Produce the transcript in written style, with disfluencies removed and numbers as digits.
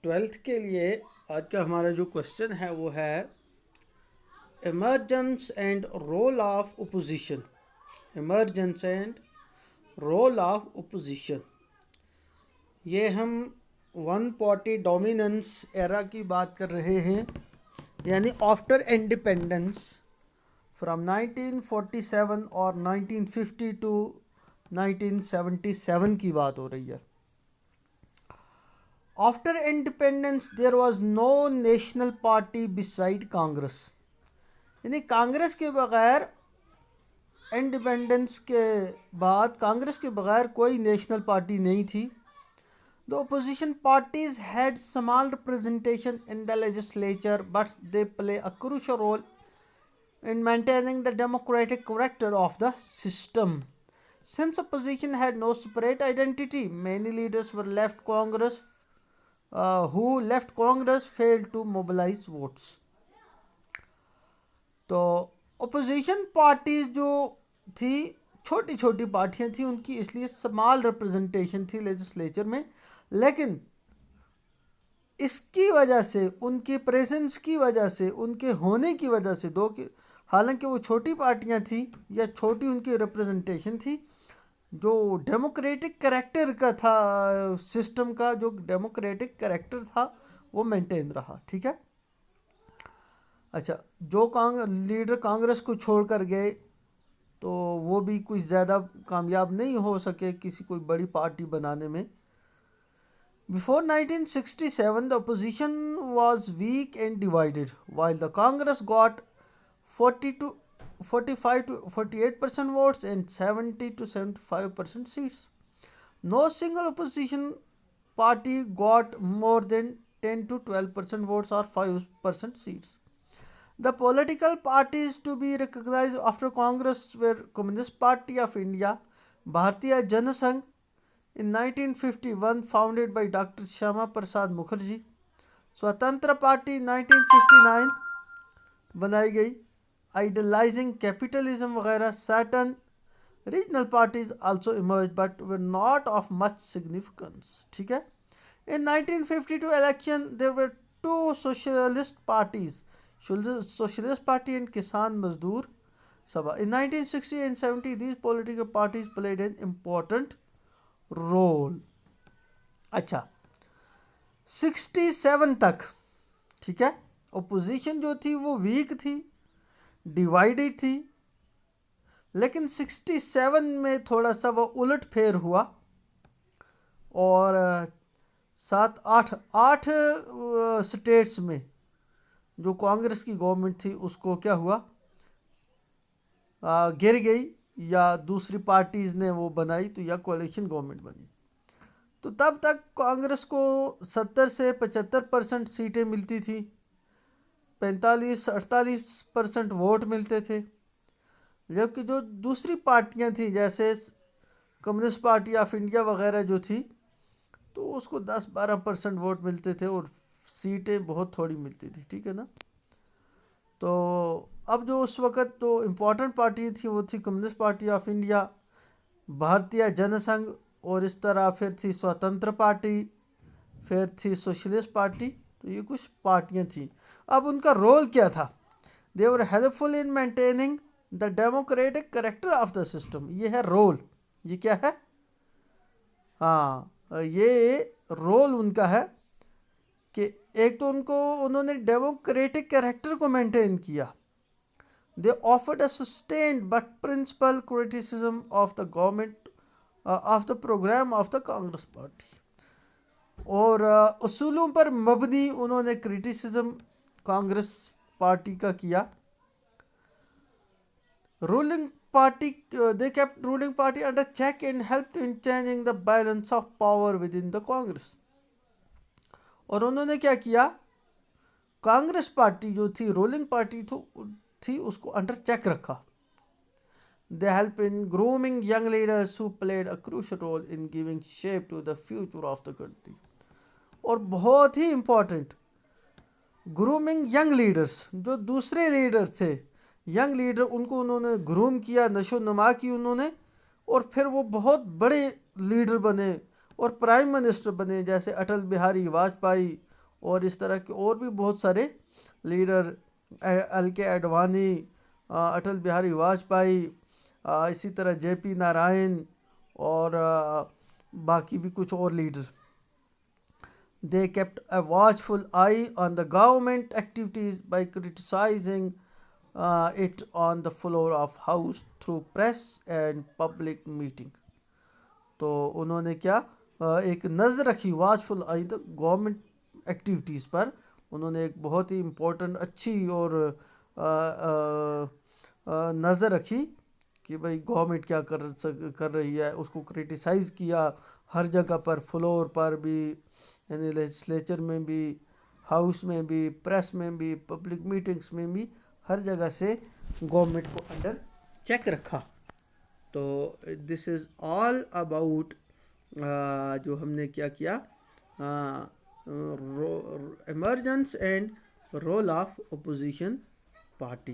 Twelfth کے لیے آج کا ہمارا جو کوشچن ہے وہ ہے emergence and role of opposition. Emergence and role of opposition. یہ ہم ون پارٹی ڈومیننس ایرا کی بات کر رہے ہیں، یعنی آفٹر انڈیپینڈنس فرام 1947 اور 1950 ٹو 1977 کی بات ہو رہی ہے. After independence there was no national party beside Congress. یعنی کانگریس کے بغیر انڈیپینڈنس کے بعد کانگریس کے بغیر کوئی نیشنل پارٹی نہیں تھی. The opposition parties had small representation in the legislature, but they play a crucial role in maintaining the democratic character of the system. Since opposition had no separate identity, many leaders were left Congress who left Congress failed to mobilize votes. تو opposition parties جو تھی چھوٹی چھوٹی پارٹیاں تھیں، ان کی اس لیے small representation تھی لیجسلیچر میں، لیکن اس کی وجہ سے ان کی پریزنس کی وجہ سے ان کے ہونے کی وجہ سے حالانکہ وہ چھوٹی پارٹیاں تھیں یا چھوٹی ان کی ریپرزنٹیشن تھی، جو ڈیموکریٹک کریکٹر کا تھا سسٹم کا، جو ڈیموکریٹک کریکٹر تھا وہ مینٹین رہا. ٹھیک ہے. اچھا، جو لیڈر کانگریس کو چھوڑ کر گئے تو وہ بھی کچھ زیادہ کامیاب نہیں ہو سکے کسی کوئی بڑی پارٹی بنانے میں. Before 1967 the opposition was weak and divided, while the Congress got 45 to 48% votes and 70 to 75% seats. No single opposition party got more than 10 to 12% votes or 5% seats. The political parties to be recognized after Congress were Communist Party of India, Bharatiya Jana Sangh in 1951 founded by Dr. Shyama Prasad Mukherjee, Swatantra Party 1959 بنائی گئی, idealizing capitalism وغیرہ. Certain regional parties also emerged but were not of much significance. ٹھیک ہے. In 1952 election there were two socialist parties, Socialist Party and Kisan Mazdoor Sabha. In 1960 and 70 these political parties played an important role. اچھا 67 تک ٹھیک ہے opposition جو تھی وہ week تھی، ڈیوائیڈڈ تھی، لیکن 67 میں تھوڑا سا وہ الٹ پھیر ہوا اور 8 سٹیٹس میں جو کانگریس کی گورنمنٹ تھی اس کو کیا ہوا، گر گئی، یا دوسری پارٹیز نے وہ بنائی تو یا کولیشن گورنمنٹ بنی. تو تب تک کانگریس کو 70 سے 75% سیٹیں ملتی تھیں، 45-48% ووٹ ملتے تھے، جبکہ جو دوسری پارٹیاں تھیں جیسے کمیونسٹ پارٹی آف انڈیا وغیرہ جو تھی تو اس کو 10-12% ووٹ ملتے تھے اور سیٹیں بہت تھوڑی ملتی تھی. ٹھیک ہے نا. تو اب جو اس وقت تو امپورٹنٹ پارٹی تھی وہ تھی کمیونسٹ پارٹی آف انڈیا، بھارتیہ جن سنگھ، اور اس طرح پھر تھی سوتنتر پارٹی، پھر تھی سوشلسٹ پارٹی. تو یہ کچھ پارٹیاں تھیں. اب ان کا رول کیا تھا؟ they were helpful in maintaining the democratic character of the system. یہ ہے رول. یہ کیا ہے؟ یہ رول ان کا ہے کہ ایک تو انہوں نے ڈیموکریٹک کریکٹر کو مینٹین کیا. they offered a sustained but principal criticism of the government of the program of the Congress Party. اور اصولوں پر مبنی انہوں نے کرٹیسزم کانگریس پارٹی کا کیا. ruling party they kept ruling party under check and helped in changing the balance of power within the Congress. اور انہوں نے کیا کیا، کانگریس پارٹی جو تھی رولنگ پارٹی تھی اس کو انڈر چیک رکھا. They help in grooming young leaders who played a crucial role in giving shape to the future of the country. اور بہت ہی امپورٹنٹ، گرومنگ ینگ لیڈرز، جو دوسرے لیڈر تھے ینگ لیڈر، ان کو انہوں نے گروم کیا، نشو نما کی انہوں نے، اور پھر وہ بہت بڑے لیڈر بنے اور پرائم منسٹر بنے، جیسے اٹل بہاری واجپئی اور اس طرح کے اور بھی بہت سارے لیڈر، ایل کے اڈوانی، اٹل بہاری واجپئی، اسی طرح جے پی نارائن اور باقی بھی کچھ اور leader. They kept a watchful eye on the government activities by criticizing it on the floor of House through press and public meeting. تو انہوں نے کیا ایک نظر رکھی، واچفل آئی تو گورنمنٹ ایکٹیویٹیز پر. انہوں نے ایک بہت ہی امپورٹنٹ اچھی اور نظر رکھی کہ بھائی گورنمنٹ کیا کر رہی ہے. اس کو کرٹیسائز کیا ہر جگہ پر، فلور پر بھی، یعنی لیجسلیچر میں بھی، ہاؤس میں بھی، پریس میں بھی، پبلک میٹنگس میں بھی، ہر جگہ سے گورنمنٹ کو انڈر چیک رکھا. تو دس از آل اباؤٹ جو ہم نے کیا emergence and role of opposition parties.